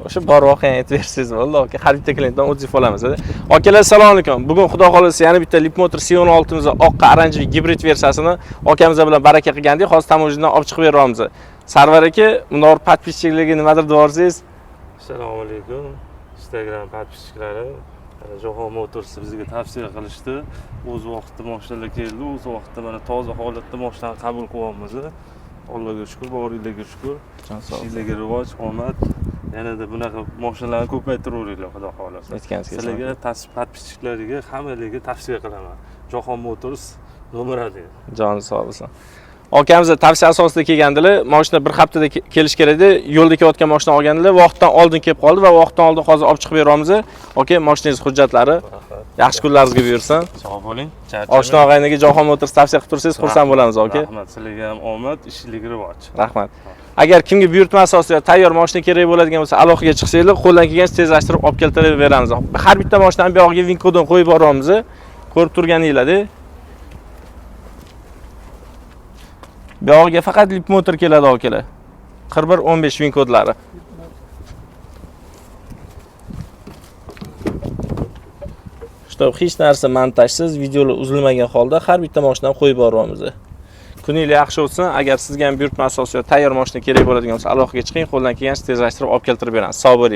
O'sha bor voqeani aytib bersangiz bo'ldi, aka. Har bitta klientdan o'tib olamiz. Akalar, assalomu alaykum. Bugun xudo xolasa yana bitta Leapmotor C16 oqqa oranjiy gibrid versiyasini akamiz bilan baraka qilgandik. Hozir tamojidan olib chiqib beramiz. Sarvar aka, bunday podpischikligi nimadir deyorsiz? Assalomu alaykum. Instagram podpischiklari, Jahon Motors bizga tavsiya qilishdi. O'z vaqtida mashinalar keldi, o'z vaqtida mana toza holatda mashinani qabul qilyapmiz. Allohga shukr, boringlarga shukr. Sizlarga rivoj, omad. Yanada bunaqa mashinalarni ko'paytiraveringlar, xudo xolasa. Sizlarga podpischiklariga hammalarga tavsiya qilaman. Jahon Motors nomerali. Joni sog' bo'lsin. Akamiz tavsiya asosida kelgandilar. Mashina bir haftada kelish kerak edi. Yo'lda kelayotgan mashina olgandilar. Vaqtdan oldin kelib qoldi va vaqtdan oldin hozir olib chiqib beramiz. Aka, mashinangiz hujjatlari. Yaxshi kunlaringizga buyursin. Sog' bo'ling. Oshna og'ayniga Jahon Motors tavsiya qilib tursangiz, xursand bo'lamiz, aka. Rahmat. Sizlarga ham omad, ishingizga rivoj. Rahmat. Agar kimga buyurtma asosida tayyor mashina kerak bo'ladigan bo'lsa, aloqaga chiqsanglar, qo'ldan kelgancha tezlashtirib olib keltirib beramiz. Har bitta mashinani bu yoqqa vin kodini qo'yib boramiz. Ko'rib turganingizlarda. Bu yoqqa faqat Leapmotor keladi, akalar. 4115 vin kodlari. Shtob hech narsa montajsiz, videolar uzilmagan holda har bitta mashinani qo'yib boramiz. Kuningiz yaxshi o'tsin. Agar sizga ham buyurtma asosida tayyor mashina kerak bo'ladigan bo'lsa, aloqaga chiqing, qo'ldan kelgancha tezlashtirib olib keltirib beramiz. Sog' bo'ling.